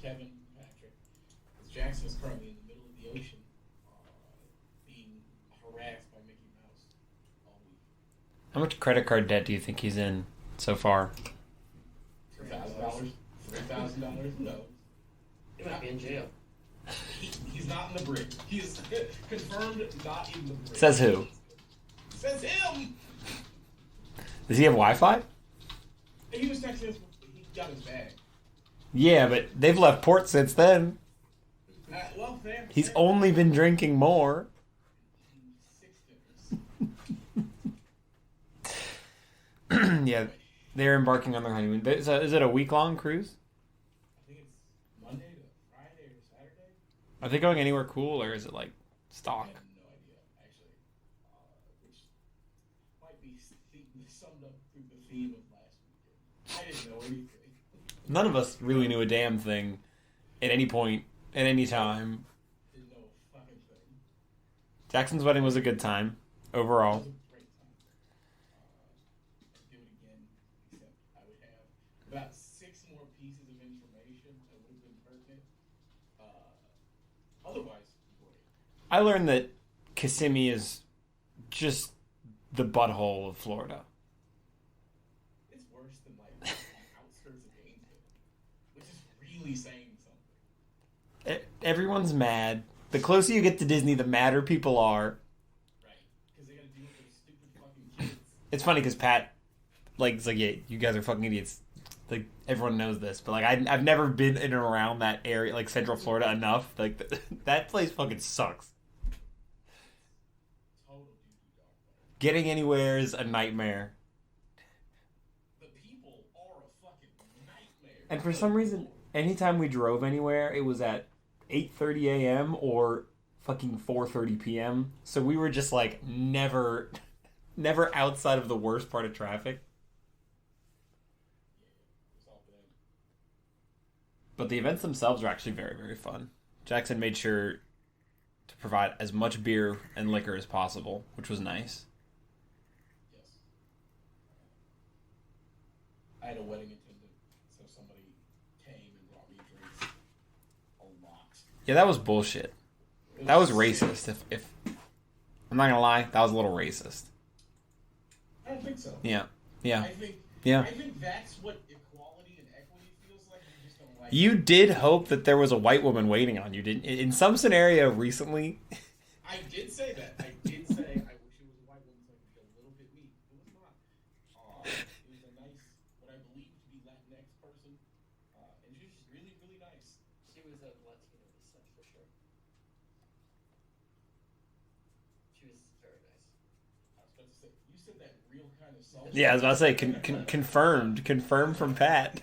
Kevin, Patrick. Jackson is currently in the middle of the ocean, being harassed by Mickey Mouse all week. How much credit card debt do you think he's in so far? $3,000. $3,000? No. He might be in jail. He's not in the brig. He's confirmed not in the brig. Says who? Says him! Does he have Wi-Fi? And he was texting us. He got his bag. Yeah, but they've left port since then. Well, fair. He's only been drinking more. 6 dinners. Yeah, they're embarking on their honeymoon. Is it a week-long cruise? I think it's Monday to Friday or Saturday. Are they going anywhere cool, or is it like stock? I have no idea, actually. Which might be summed up through the theme of last weekend. I didn't know anything. None of us really knew a damn thing at any point, at any time. Didn't know a fucking thing. Jackson's wedding was a good time, It overall. was a great time. I'd do it again, except I would have about 6 more pieces of information that would have been pertinent. Otherwise, great. I learned that Kissimmee is just the butthole of Florida. It's worse than like the outskirts of Gainesville, which is really saying something. Everyone's mad. The closer you get to Disney, the madder people are. Right. Because they gotta deal with those stupid fucking kids. It's funny because Pat, it's like, yeah, you guys are fucking idiots. Like, everyone knows this, but like, I've never been in and around that area, like Central Florida, enough. Like, that place fucking sucks. Total doo-doo dog water. Getting anywhere is a nightmare. The people are a fucking nightmare. And for some reason, anytime we drove anywhere, it was at 8:30 a.m. or fucking 4:30 p.m. So we were just like never outside of the worst part of traffic. It's all bad. But the events themselves are actually very, very fun. Jackson made sure to provide as much beer and liquor as possible, which was nice. Yes. I had a wedding attendant, so somebody came and brought me drinks a lot. Yeah, that was bullshit. That was racist. If I'm not gonna lie, that was a little racist. I don't think so. Yeah. I think that's what equality and equity feels like. You just don't like You it. did hope that there was a white woman waiting on you, didn't? In some scenario recently. I did say that. I did say I wish it was a white woman so I could be a little bit mean. It was not. It was a nice, what I believe to be Latinx person, and she was just really, really nice. She was of Latino descent for sure. She was very nice. I was about to say, you said that real kind of salty. Yeah, I was about to say confirmed from Pat. No,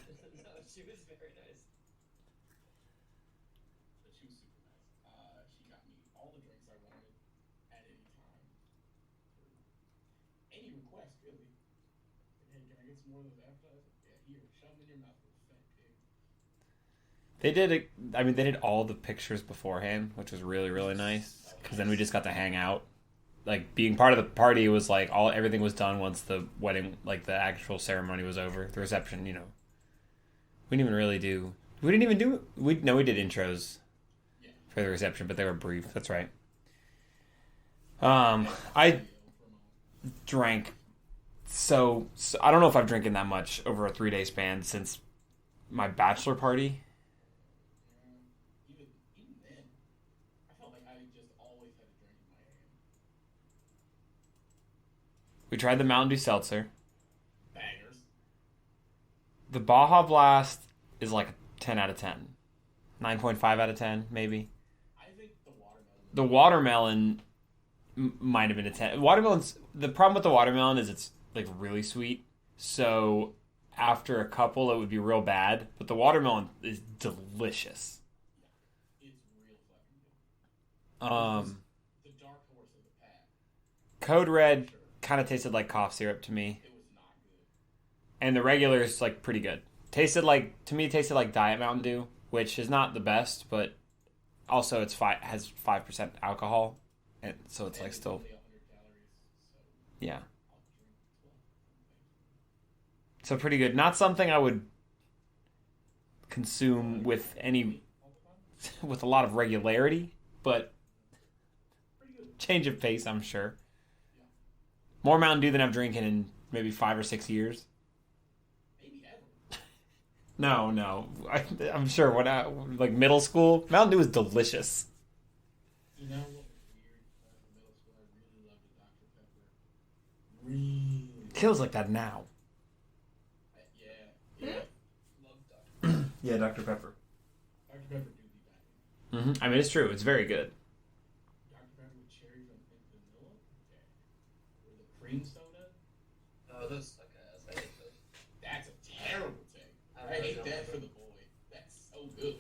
she was very nice. But she was super nice. She got me all the drinks I wanted at any time. Any request, really. Hey, can I get some more of those appetizers? Yeah, here, shove them in your mouth, little fat pig. They did all the pictures beforehand, which was really, really nice. Because then we just got to hang out. Like, being part of the party was like, everything was done once the wedding, like, the actual ceremony was over. The reception, we didn't even really do... We didn't even do... We did intros for the reception, but they were brief. That's right. I drank so I don't know if I've drinking that much over a 3-day span since my bachelor party. Even then, I felt like I just always had a drink in my hand. We tried the Mountain Dew Seltzer. Bangers. The Baja Blast is like a 10 out of 10. 9.5 out of 10, maybe. I think the watermelon. The watermelon might have been a 10. The problem with the watermelon is it's like really sweet. So after a couple, it would be real bad. But the watermelon is delicious. It's real fucking good. The dark horse of the pack. Code Red kind of tasted like cough syrup to me. It was not good. And the regular is like pretty good. It tasted like Diet Mountain Dew, which is not the best, but also has 5% alcohol, and so it's like still, Only 100 calories, so yeah. I'll drink 12. So pretty good. Not something I would consume with any with a lot of regularity, but change of pace, I'm sure. More Mountain Dew than I've drinking in maybe 5 or 6 years. Maybe ever. No. I'm sure like middle school, Mountain Dew was delicious. You know what was weird? In middle school, I really loved the Dr. Pepper. Really. Feels like that now. Yeah. Love Dr. Yeah, Dr. Pepper. Dr. Pepper do be back. I mean, it's true. It's very good. Dr. Pepper with cherries and vanilla? Yeah. Or the cream soda? Oh, those suck ass. I hate those. That's a terrible thing. I hate that for the boy. That's so good.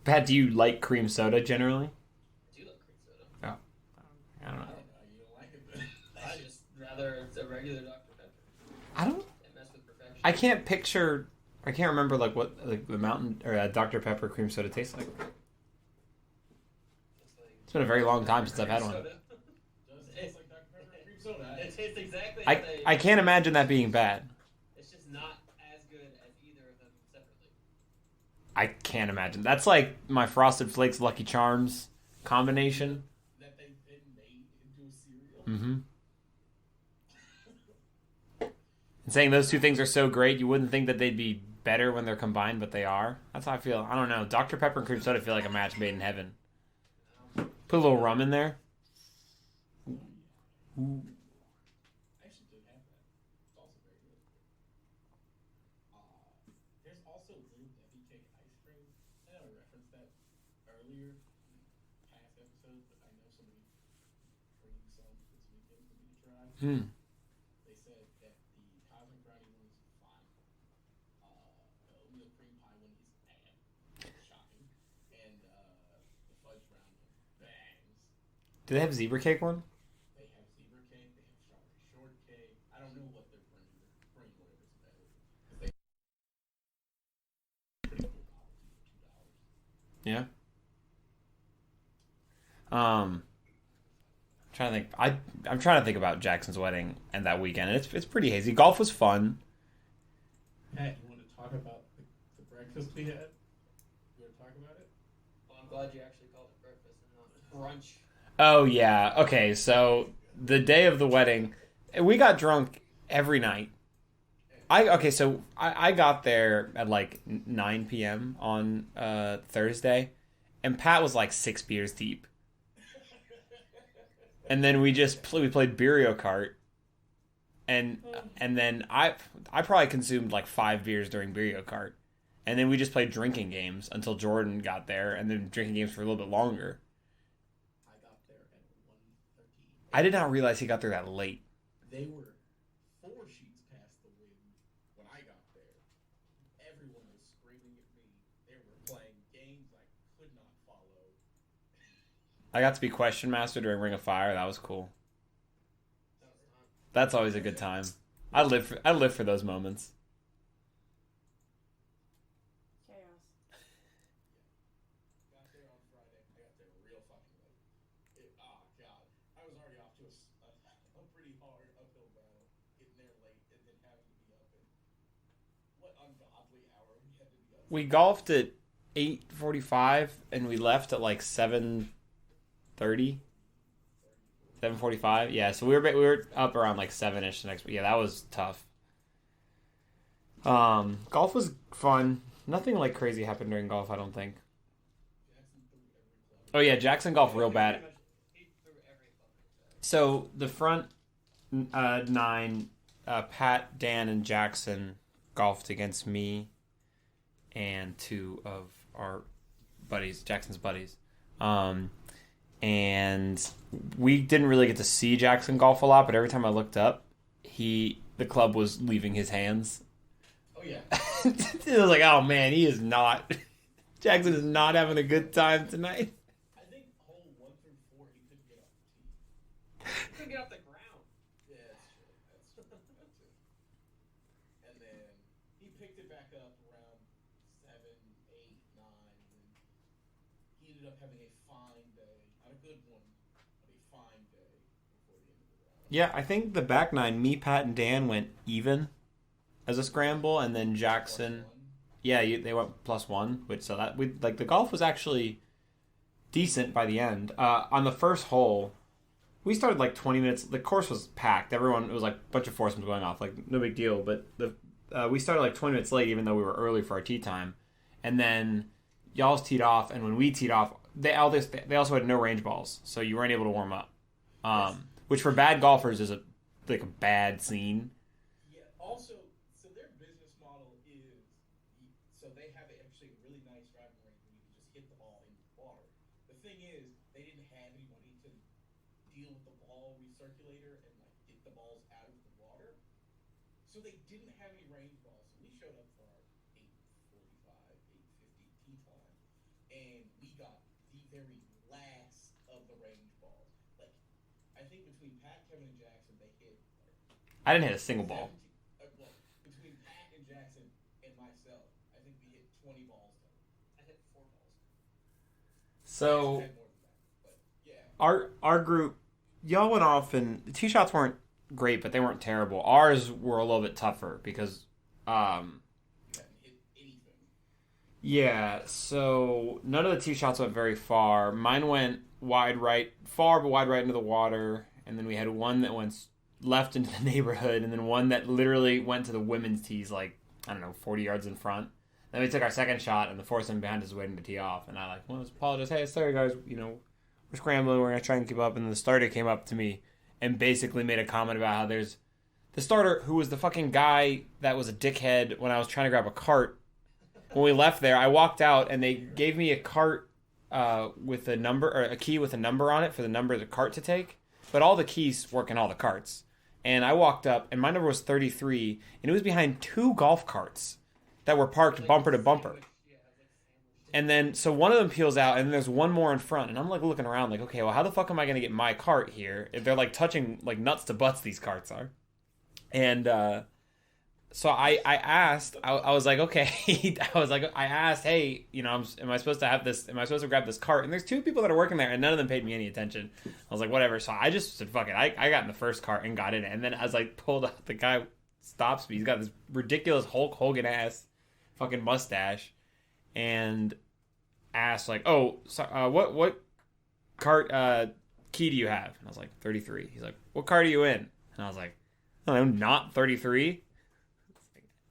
Pat, do you like cream soda generally? I do love cream soda. Oh. I don't know. You don't like it, then. I just rather a regular Dr. Pepper. I don't. They mess with perfection. I can't remember like what like the Mountain or Dr. Pepper cream soda tastes like. It's been a very long time since I've had one. Does it taste like Dr. Pepper and cream soda? It tastes exactly I can't imagine that being bad. It's just not as good as either of them separately. I can't imagine. That's like my Frosted Flakes Lucky Charms combination. That they've been made into a cereal? Mm-hmm. And saying those two things are so great, you wouldn't think that they'd be better when they're combined, but they are. That's how I feel. I don't know. Dr. Pepper and cream soda feel like a match made in heaven. Put a little rum in there. Ooh. I actually did have that. It's also very good. There's also Little Debbie cake ice cream. I know I referenced that earlier in past episodes, but I know somebody bringing some this weekend for me to try. They said that the cosmic brownie one is fine. The oatmeal cream pie one is bad. Shocking. And the fudge brown one bangs. Do they have zebra cake one? They have zebra cake. They have strawberry shortcake. I don't know what they're bringing. They're bringing whatever's available. They pretty cool novelty for $2. Yeah. Trying to think. I'm trying to think about Jackson's wedding and that weekend. And it's pretty hazy. Golf was fun. Pat, you want to talk about the breakfast we had? You want to talk about it? Well, I'm glad you actually called it breakfast and not brunch. Oh yeah. Okay. So the day of the wedding, we got drunk every night. So I got there at like 9 p.m. on Thursday, and Pat was like 6 beers deep. And then we played Mario Kart, and then I probably consumed like 5 beers during Mario Kart, and then we just played drinking games until Jordan got there, and then drinking games for a little bit longer. I got there at 1:13. I did not realize he got there that late. They were 4 sheets past the wind when I got there. Everyone was screaming at me. They were playing games I could not follow. I got to be Question Master during Ring of Fire. That was cool. That's always a good time. I live for those moments. Chaos. Got there on Friday. I got there real fucking late. God. I was already off to a pretty hard uphill battle. Getting there late and then having to be up at what ungodly hour we had to be up. We golfed at 8:45 and we left at like 7:30. 7:45. Yeah, so we were up around like 7ish the next week. Yeah, that was tough. Golf was fun. Nothing like crazy happened during golf, I don't think. Oh yeah, Jackson golfed real bad. So the front 9, Pat, Dan, and Jackson golfed against me and 2 of our buddies, Jackson's buddies. And we didn't really get to see Jackson golf a lot, but every time I looked up, the club was leaving his hands. Oh yeah. It was like, oh man, Jackson is not having a good time tonight. I think hole 1 through 4 he couldn't get off the tee. You couldn't get off the ground. Yeah, that's true. That's it. And then he picked it back up around 7, 8, 9, and he ended up having a fine day. Not a good one, but a fine day before the end of the round. Yeah, I think the back 9, me, Pat, and Dan went even as a scramble, and then Jackson. Yeah, they went +1, which so that we like the golf was actually decent by the end. On the first hole, we started like 20 minutes. The course was packed. Everyone, it was like a bunch of foursomes going off, like no big deal. But we started like 20 minutes late, even though we were early for our tee time. And then y'all's teed off, and when we teed off, they also had no range balls, so you weren't able to warm up. Which for bad golfers is a bad scene. Yeah. Also, so their business model is so they have actually a really nice driving range where you can just hit the ball into the water. The thing is, they didn't have any money to deal with the ball recirculator and like get the balls out of the water, so they didn't have any range balls. So we showed up for our 8:45, 8:50 tee time, and we got the very last of the range balls. Like, I think between Pat, Kevin, and Jackson, they hit. I didn't hit a single ball. Well, between Pat and Jackson and myself, I think we hit 20 balls total. I hit 4 balls. So I had more than that, but yeah. our group, y'all went off, and the tee shots weren't great, but they weren't terrible. Ours were a little bit tougher because, You haven't hit anything. yeah. So none of the tee shots went very far. Mine went wide right, far but wide right into the water, and then we had one that went left into the neighborhood, and then one that literally went to the women's tees, like, I don't know, 40 yards in front. Then we took our second shot, and the foursome behind us was waiting to tee off, and I apologized. Hey, sorry guys, we're scrambling, we're gonna try and keep up. And the starter came up to me and basically made a comment about how there's the starter who was the fucking guy that was a dickhead when I was trying to grab a cart. When we left there, I walked out, and they gave me a cart with a number, or a key with a number on it for the number of the cart to take. But all the keys work in all the carts. And I walked up, and my number was 33, and it was behind 2 golf carts that were parked bumper to bumper. And then, so one of them peels out, and there's one more in front. And I'm, like, looking around, like, okay, well, how the fuck am I going to get my cart here? If they're, like, touching, like, nuts to butts, these carts are. And, so I asked, I was like, okay, I asked, hey, am I supposed to grab this cart? And there's 2 people that are working there, and none of them paid me any attention. I was like, whatever. So I just said, fuck it. I got in the first cart and got in it. And then as I pulled up, the guy stops me. He's got this ridiculous Hulk Hogan ass fucking mustache, and asked, like, oh, so, what cart key do you have? And I was like, 33. He's like, what cart are you in? And I was like, oh, I'm not 33.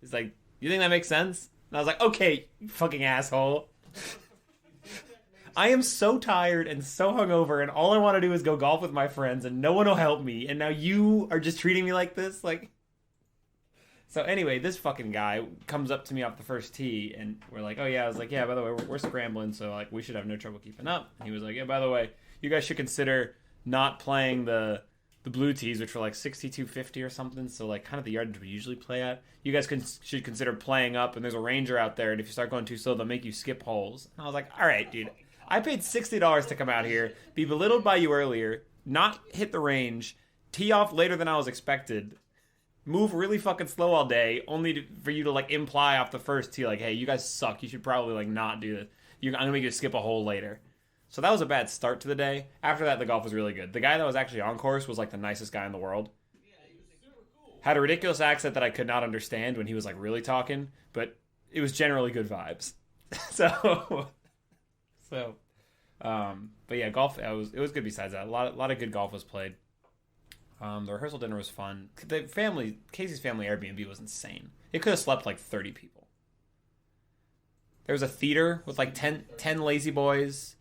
He's like, you think that makes sense? And I was like, okay, you fucking asshole. I am so tired and so hungover, and all I want to do is go golf with my friends, and no one will help me, and now you are just treating me like this? Like, so anyway, this fucking guy comes up to me off the first tee, and we're like, oh yeah, I was like, yeah, by the way, we're scrambling, so like we should have no trouble keeping up. And he was like, yeah, by the way, you guys should consider not playing the blue tees, which were like 6250 or something, so like kind of the yardage we usually play at. You guys should consider playing up, and there's a ranger out there, and if you start going too slow, they'll make you skip holes. And I was like, all right, dude, I paid $60 to come out here, be belittled by you earlier, not hit the range, tee off later than I was expected, move really fucking slow all day, only for you to like imply off the first tee, like, hey, you guys suck, you should probably like not do this. I'm gonna make you skip a hole later. So that was a bad start to the day. After that, the golf was really good. The guy that was actually on course was like the nicest guy in the world. Yeah, he was super cool. Had a ridiculous accent that I could not understand when he was like really talking, but it was generally good vibes. But yeah, golf. It was good. Besides that, a lot of good golf was played. The rehearsal dinner was fun. Casey's family Airbnb was insane. It could have slept like 30 people. There was a theater with like 10 lazy boys.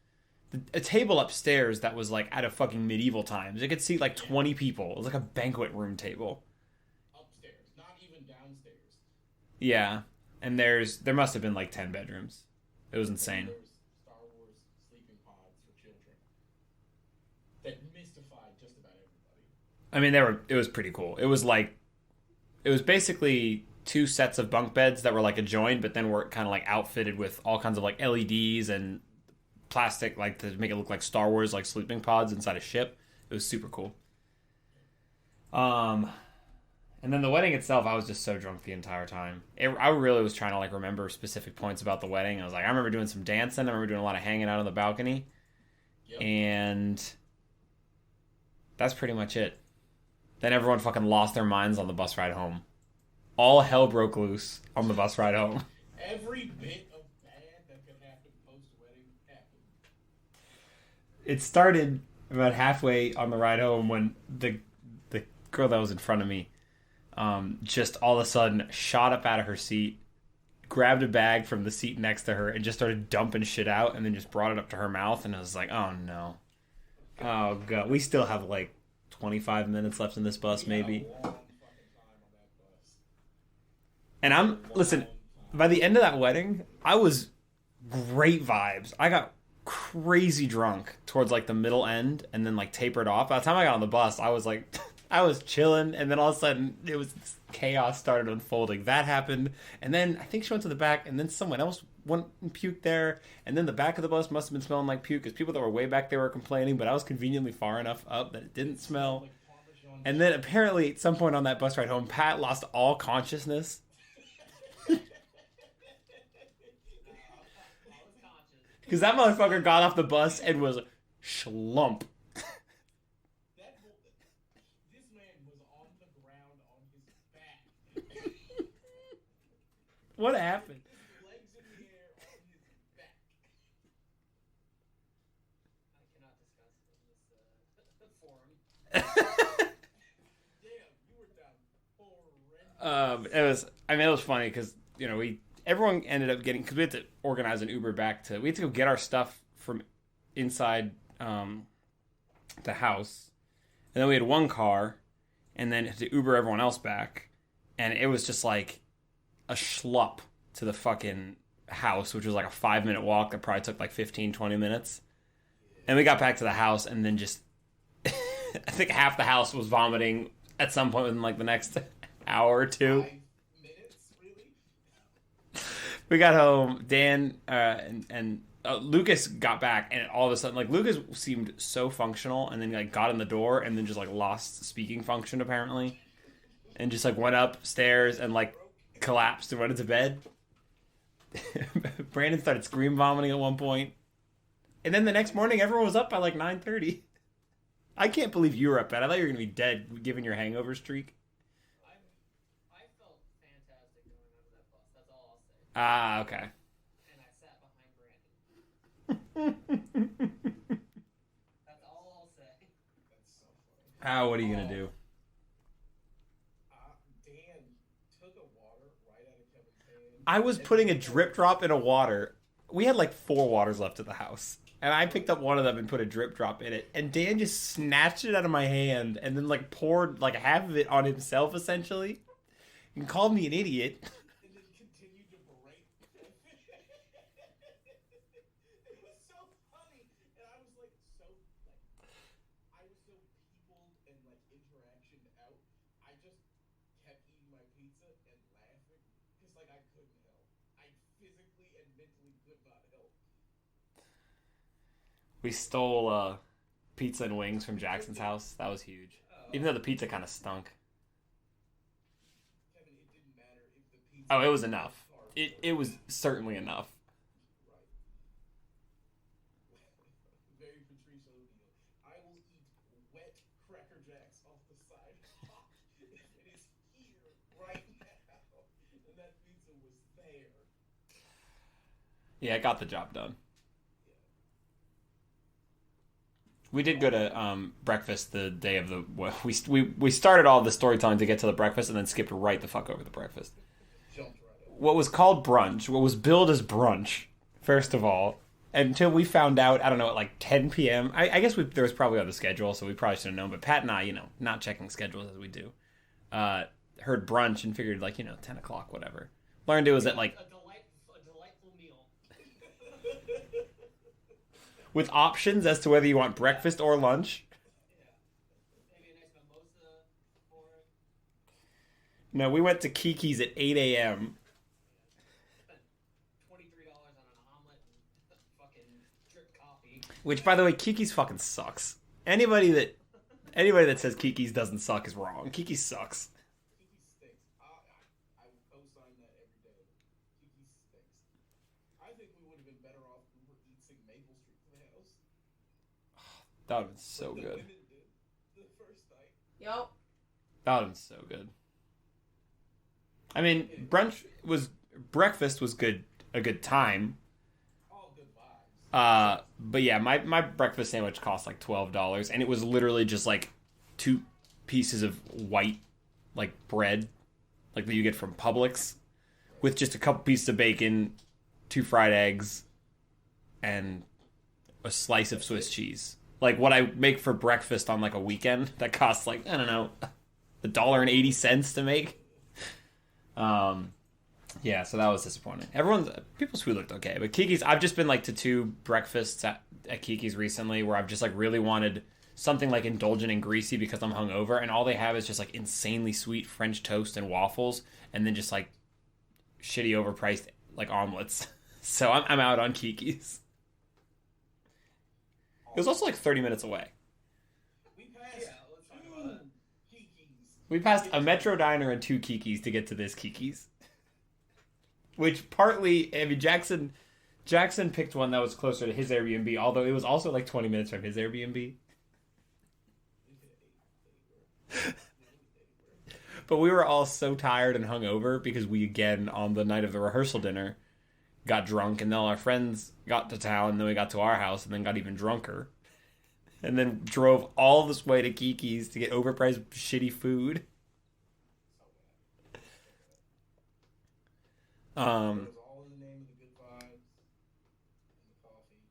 A table upstairs that was like out of fucking medieval times. It could seat like 20 people. It was like a banquet room table. Upstairs, not even downstairs. Yeah, and there must have been like 10 bedrooms. It was insane. There was Star Wars sleeping pods for children that mystified just about everybody. I mean, it was pretty cool. It was basically 2 sets of bunk beds that were like adjoined, but then were kind of like outfitted with all kinds of like LEDs and plastic, like to make it look like Star Wars, like sleeping pods inside a ship. It was super cool. And then the wedding itself, I was just so drunk the entire time. I really was trying to like remember specific points about the wedding. I was like, I remember doing some dancing. I remember doing a lot of hanging out on the balcony. Yep. And that's pretty much it. Then everyone fucking lost their minds on the bus ride home. All hell broke loose on the bus ride home. Every bit of bad that could happen post-wedding happened. It started about halfway on the ride home when the girl that was in front of me just all of a sudden shot up out of her seat, grabbed a bag from the seat next to her, and just started dumping shit out, and then just brought it up to her mouth, and I was like, oh no. Oh god. We still have like 25 minutes left in this bus, maybe. And listen, by the end of that wedding, I was great vibes. I got crazy drunk towards like the middle end and then like tapered off. By the time I got on the bus, I was like, I was chilling, and then all of a sudden it was chaos started unfolding. That happened, and then I think she went to the back, and then someone else went and puked there, and then the back of the bus must have been smelling like puke because people that were way back there were complaining, but I was conveniently far enough up that it didn't smell. And then apparently at some point on that bus ride home, Pat lost all consciousness. Because that motherfucker got off the bus and was schlump. This man was on the ground on his back. What happened? His legs in the air on his back. I cannot discuss in this forum. Damn, you were down horrendous. It was funny because, you know, everyone ended up getting, because we had to organize an Uber we had to go get our stuff from inside the house, and then we had one car, and then had to Uber everyone else back, and it was just like a schlup to the fucking house, which was like a 5-minute walk that probably took like 15-20 minutes, and we got back to the house, and then just I think half the house was vomiting at some point in like the next hour or two. 5 minutes, really? We got home, Dan and Lucas got back, and all of a sudden, like, Lucas seemed so functional, and then like got in the door, and then just like lost speaking function apparently, and just like went upstairs and like collapsed and went into bed. Brandon started scream vomiting at one point, and then the next morning everyone was up by like 9:30. I can't believe you were up, Pat. I thought you were gonna be dead given your hangover streak. I felt fantastic going under that bus. That's all I'll say. Ah, okay. And I sat behind Brandon. That's all I'll say. That's so funny. Ah, what are you gonna do? Dan took a water right out of Kevin's hand. I was putting a drip drop in a water. We had like 4 waters left at the house. And I picked up one of them and put a drip drop in it. And Dan just snatched it out of my hand and then like poured like half of it on himself essentially. And called me an idiot. And then continued to berate. It was so funny. And I was like I was so peopled and like interaction out. I just kept eating my pizza and laughing. Because like I couldn't help. I physically and mentally could not help. We stole pizza and wings from Jackson's house. That was huge. Even though the pizza kind of stunk. Kevin, it didn't matter if the pizza. Oh, it was enough. It was certainly enough. Right. Very Patrice O'Neal. I will eat wet Cracker Jacks off the sidewalk if it is here right now. And that pizza was there. Yeah, it got the job done. We did go to breakfast the day of the... We started all the storytelling to get to the breakfast and then skipped right the fuck over the breakfast. Jumped right over. What was called brunch, what was billed as brunch, first of all, until we found out, I don't know, at like 10 p.m. I guess there was probably on the schedule, so we probably should have known. But Pat and I, you know, not checking schedules as we do, heard brunch and figured like, 10 o'clock, whatever. Learned it was at like... A delightful meal. with options as to whether you want breakfast or lunch. Maybe a nice mimosa for it. No, we went to Kiki's at 8 a.m. Spent $23 on an omelet and fucking drip coffee. Which, by the way, Kiki's fucking sucks. Anybody that says Kiki's doesn't suck is wrong. Kiki's sucks. Kiki stinks. I would co-sign that every day. Kiki stinks. I think we would have been better off Uber Eatsing Maple Street to the house. That would have been so The good. women did the first night. Yup. That would have been so good. I mean, brunch was breakfast was good, a good time. All good vibes. But yeah, my breakfast sandwich cost like $12, and it was literally just like 2 pieces of white like bread, like that you get from Publix, with just a couple pieces of bacon, 2 fried eggs, and a slice of Swiss cheese. Like what I make for breakfast on like a weekend that costs like, I don't know, $1.80 to make. Yeah, so that was disappointing. People's food looked okay, but Kiki's, I've just been like to 2 breakfasts at Kiki's recently where I've just like really wanted something like indulgent and greasy because I'm hungover, and all they have is just like insanely sweet French toast and waffles, and then just like shitty overpriced like omelets. So I'm out on Kiki's. It was also like 30 minutes away. We passed let's talk about it. Kiki's. We passed a Metro Diner and 2 Kiki's to get to this Kiki's. Which partly, I mean, Jackson picked one that was closer to his Airbnb, although it was also like 20 minutes from his Airbnb. But we were all so tired and hungover because we, again, on the night of the rehearsal dinner, got drunk, and then all our friends got to town, and then we got to our house, and then got even drunker. And then drove all this way to Kiki's to get overpriced shitty food. It was all in the name of the good vibes and the coffee.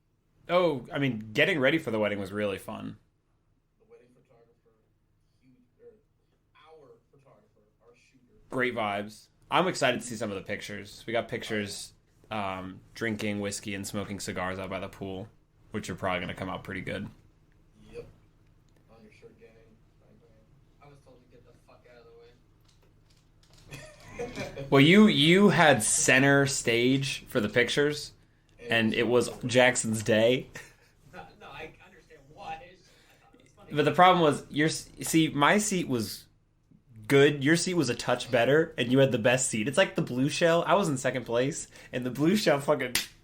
Oh, I mean, getting ready for the wedding was really fun. The wedding photographer, our photographer, our shooter. Great vibes. I'm excited to see some of the pictures. We got pictures drinking whiskey and smoking cigars out by the pool, which are probably going to come out pretty good. Yep. Undershirt gang. Bang, I was told to get the fuck out of the way. bang. Well, you had center stage for the pictures, and it was Jackson's day. No, I understand why. I thought it was funny. But the problem was, my seat was good. Your seat was a touch better, and you had the best seat. It's like the blue shell. I was in second place, and the blue shell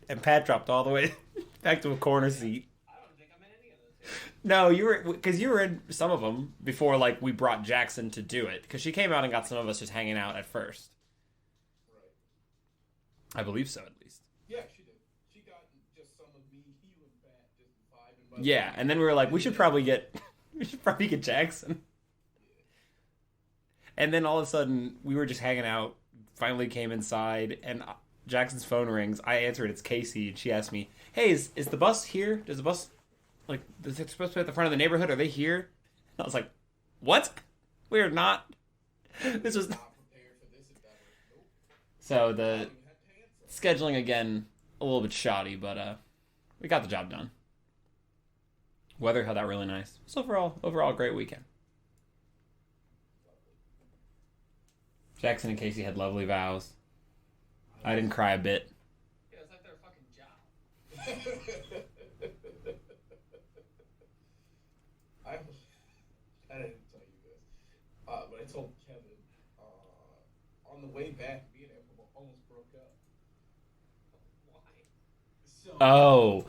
and Pat dropped all the way back to a corner seat. I don't think I'm in any of those two. No, you were in some of them before, like, we brought Jackson to do it, because she came out and got some of us just hanging out at first. Right. I believe so, at least. Yeah, she did. She got just some of me, you and Pat, just vibing. Yeah, and then we were like, we should probably get Jackson. And then all of a sudden, we were just hanging out, finally came inside, and Jackson's phone rings. I answer it, it's Casey, and she asked me, hey, is the bus here? Does the bus, like, is it supposed to be at the front of the neighborhood? Are they here? And I was like, what? We're not. This was... Not prepared for this endeavor. Nope. So I the even had pants on. scheduling, again, a little bit shoddy, but we got the job done. Weather held out really nice. So overall, great weekend. Jackson and Casey had lovely vows. I didn't cry a bit. Yeah, it's like their fucking job. I didn't tell you this, but I told Kevin on the way back, me and him almost broke up. Why? So, Oh.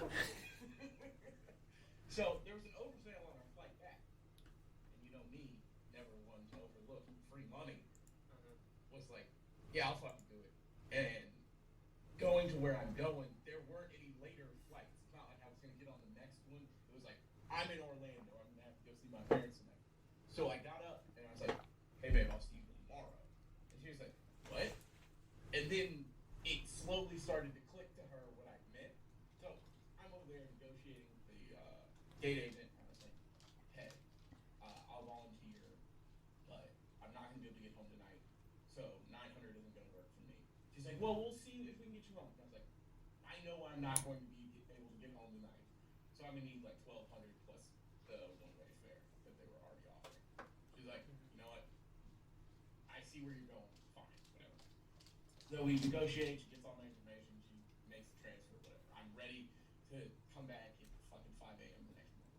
so there was an oversale on our flight back, and you know me, never one to overlook free money. Was like, yeah, I'll fucking do it. And going to where I'm going, there weren't any later flights. It's not like I was gonna get on the next one. It was like, I'm in Orlando. I'm gonna have to go see my parents tonight. So I got up and I was like, hey babe, I'll see you tomorrow. And she was like, what? And then it slowly started to click to her what I meant. So I'm over there negotiating with the date agent. And I was like, hey, I'll volunteer, but I'm not gonna be able to get home tonight. So 900 isn't gonna work for me. She's like, well, we'll see if we can get you home. And I was like, I know I'm not going to be able to get home tonight, so I'm gonna need like 1,200 plus the one-way fare that they were already offering. She's like, you know what? I see where you're going. Fine, whatever. So we negotiate. She gets all my information. She makes the transfer. Whatever. I'm ready to come back at fucking 5 a.m. the next morning.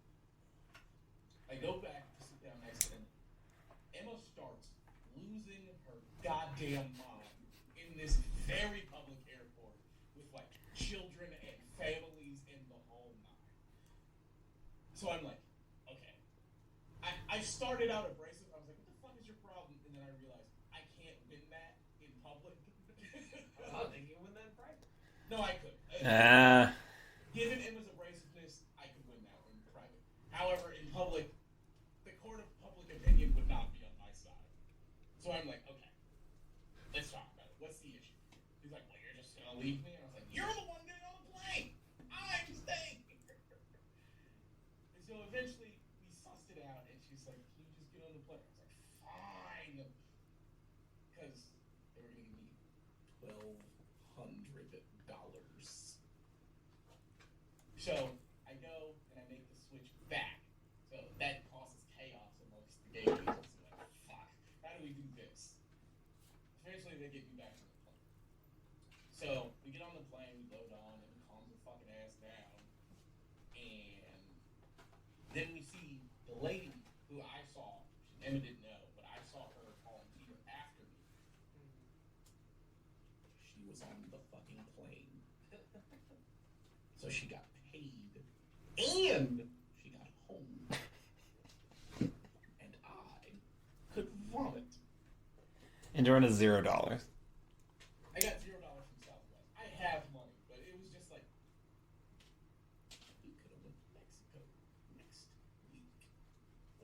I go back to sit down next to Emma. Emma starts losing her goddamn mind in this very public airport with like children and families in the whole nine. So I'm like, okay. I started out abrasive. I was like, what the fuck is your problem? And then I realized I can't win that in public. No, I could. Ah. Given Emma's abrasiveness, I could win that one in private. However, in public, the court of public opinion would not be on my side. So I'm like, okay, let's talk about it. What's the issue? He's like, well, you're just gonna leave me? And I was like, you're the one getting on the plane. I'm staying. And so eventually we sussed it out, and she's like, can you just get on the plane? I was like, fine. Because they were gonna give me $1,200. So I go and I make the switch back. So that causes chaos amongst the gay agents. I'm like, fuck, how do we do this? Eventually they get me back on the plane. So we get on the plane, we load on, and calms the fucking ass down. And then we see the lady who I saw, Emma didn't know, but I saw her volunteer after me. She was on the fucking plane. So she got paid. And she got home. And I could vomit. And you're on a $0. I got $0 from Southwest. I have money, but it was just like, we could have went to Mexico next week.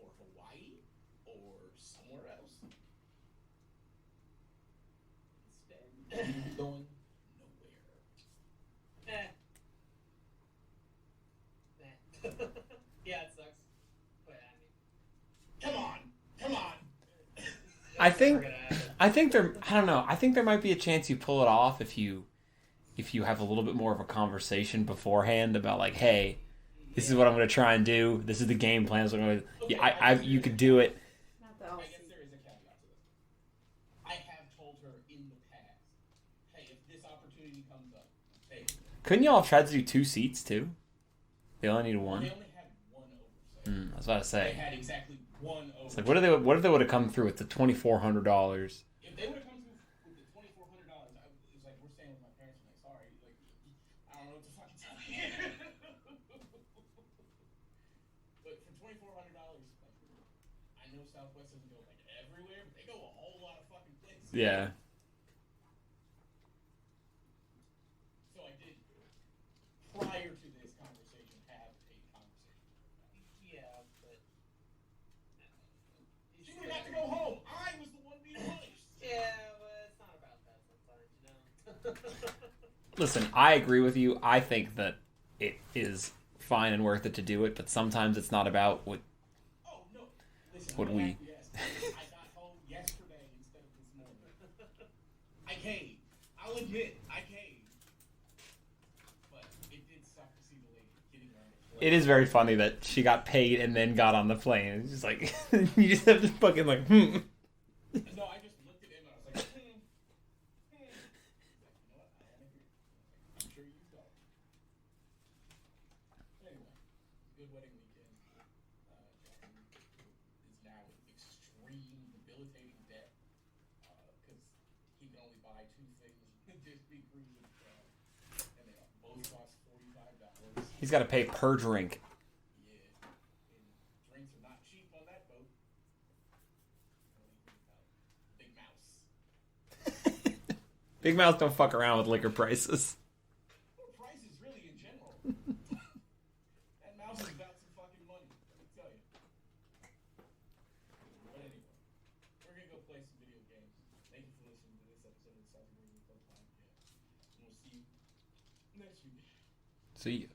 Or Hawaii. Or somewhere else. Instead, going nowhere. Yeah, it sucks. But I mean, Come on. I think there. I don't know. I think there might be a chance you pull it off if you have a little bit more of a conversation beforehand about like, hey, this is what I'm going to try and do. This is the game plan. So I'm going to. Yeah, you could do it. Not the I LC. guess there is a caveat to this. I have told her in the past, hey, if this opportunity comes up, take it. Couldn't y'all have tried to do 2 seats too? They only need They 1. only had one oversight. I was about to They say. had exactly one oversight. It's like, what if they would have come through with the $2,400? If they would have come through with the $2,400, it was like, we're staying with my parents. I'm like, sorry, like, I don't know what to fucking tell you. But for $2,400, like, I know Southwest doesn't go like everywhere, but they go a whole lot of fucking places. Yeah. So I did, prior to this conversation, have a conversation with her. yeah, but She would have got to go home. I was the one being punished. yeah, but it's not about that sometimes, you know. Listen, I agree with you. I think that it is fine and worth it to do it, but sometimes it's not about what. Oh, no. Listen, What I'm we- gonna acquiesce. I got home yesterday instead of this morning. I caved. I'll admit, I caved. But it did suck to see the lady getting on the plane. It is very funny that she got paid and then got on the plane. It's just like you just have to fucking like. No, I just looked at him and I was like, He's like, you know what? I am here. I'm sure you go. Anyway, good wedding weekend. Jackson is now in extreme debilitating debt because he can only buy 2 things: Disney cruise and they both cost $45. He's got to pay per drink. Yeah, and drinks are not cheap on that boat. Big Mouse. Big Mouth don't fuck around with liquor prices. Well, prices really in general. That mouse is about some fucking money, let me tell you. But anyway, we're gonna go play some video games. Thank you for listening to this episode of the South American Podcast. And we'll see you next week. See ya.